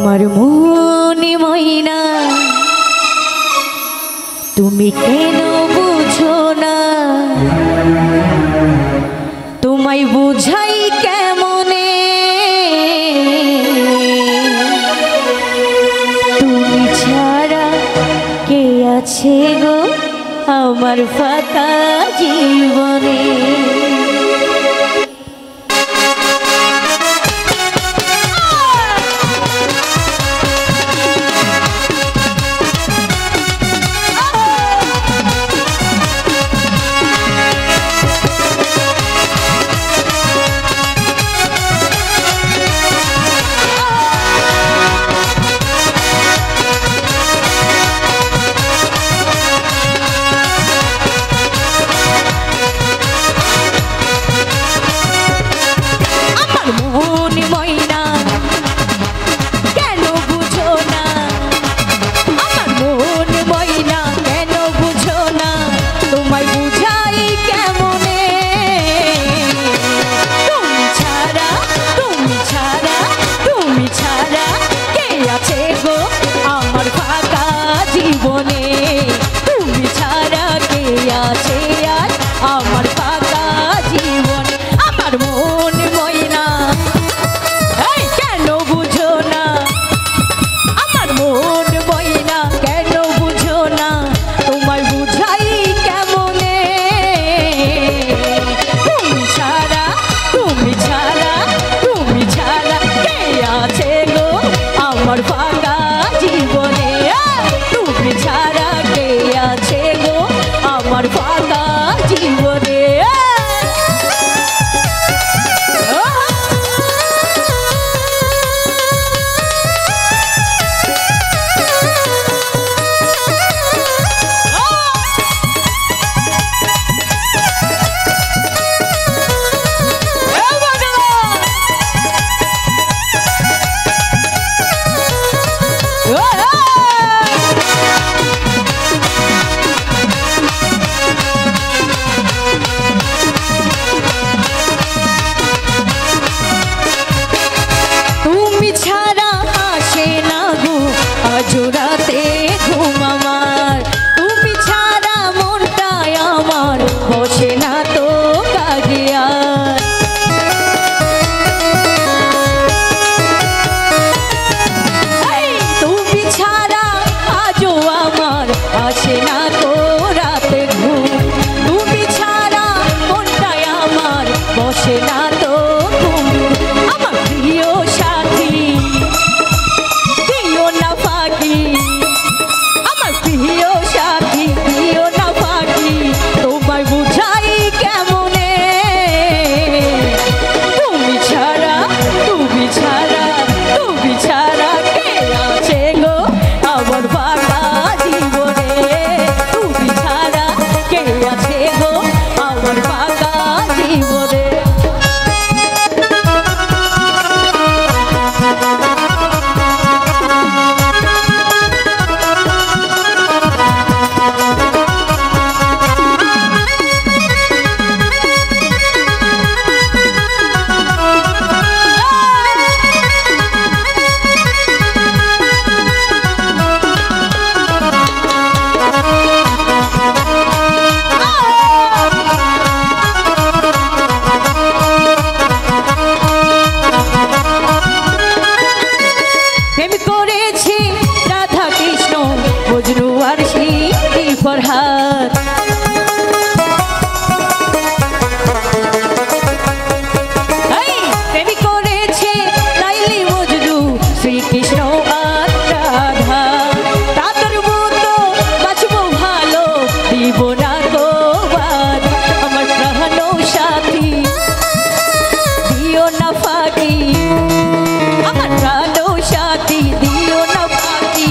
আমার মনে ময়না তুমি কেন বুঝো না, তোমায় বুঝাই কেমনে, তুমি ছাড়া কে আছে গো আমার ফাঁকা জীবনে। জোড়াতে ঘুম আমার, তুমি ছাড়া মনটাই আমার বসে না তো কাজে আর। তুমি ছাড়া আজও আমার আসে না তো রাতে ঘুম, তুমি ছাড়া মনটাই আমার বসে না তো ঘুম। আমার প্রিয় সাথী আমার প্রিয় সাথী দিও না ফাঁকি, তোমায় বুঝাই কেমনে, তুমি ছাড়া তুমি ছাড়া তুমি ছাড়া কে আছে গো আমার ফাঁকা জীবনে, তুমি ছাড়া কে আছে গো আমার ফাঁকা জীবনে। প্রেম করেছি রাধা কৃষ্ণ মজনু আর শিবলি ফরহাদ, প্রেম করেছে লাইলি মজনু শ্রীকৃষ্ণ আর রাধা, তাদের মতো বাঁচবো ভালো দিব না তো বাদ, আমার প্রাণ সাথী দিও না ফাঁকি, আমার প্রাণ সাথী দিও না ফাঁকি,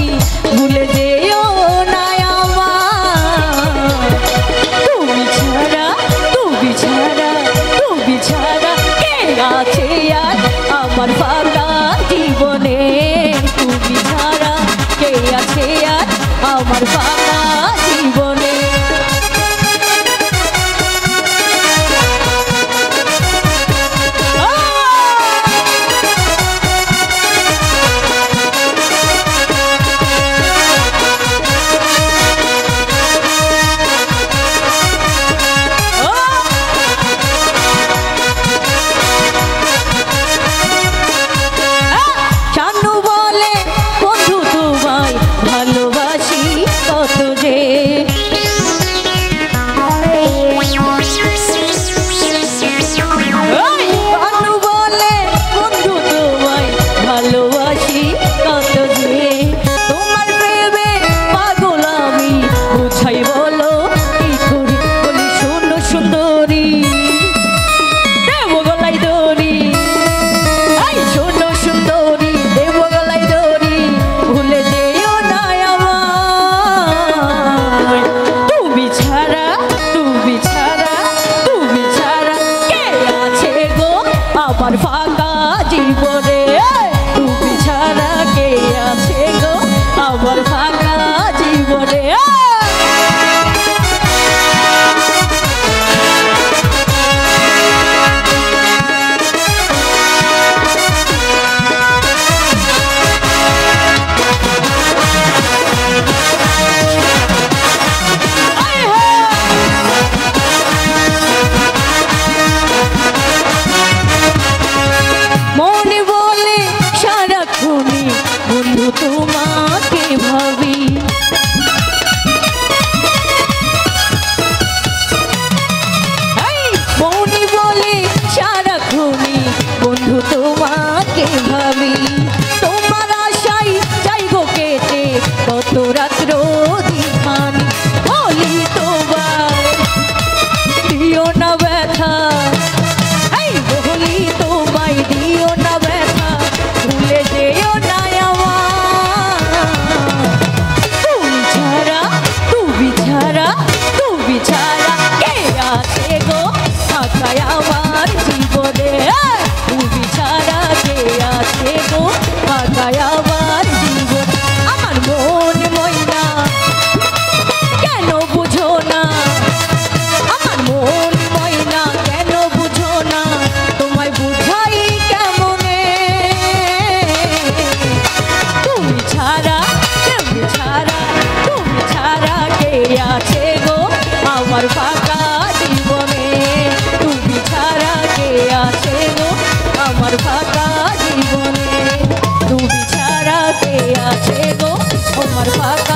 ভুলে যেও না আমার, তুমি ছাড়া তুমি ছাড়া তুমি ছাড়া কে আছে আর আমার ফাঁকা জীবনে, তুমি ছাড়া কে আছে আর আমার ফাঁকা জীবনে। আমার ফাঁকা জীবনে তুমি ছাড়া কে আছে গো আমার ফাঁকা জীবনে তোমাকে ভাবি মৌনি বলে সারাক্ষণই বন্ধু তোমাকে ভাবি তোমার আশাই যাই গো কেটে কত রাত্র দিখানি বলি তোমার দিও না ব্যথা বলি তোমায় দিও না ব্যথা ভুলে যেও না ছাড়া কে আছে গো ফাঁকায় আমার জীবনে তুমি ছাড়া কে আছে গো ফাঁকায় আমার জীবন আমার মন ময়না কেন বুঝো না আমার মন ময়না কেন বুঝো না তোমায় বুঝাই কেমনে তুমি ছাড়া কে আছে গো আমার ফাঁকা জীবনে তুমি ছাড়া কে আছে গো আমার ফাঁকা জীবনে তুমি ছাড়া কে আছে গো আমার ফাঁকা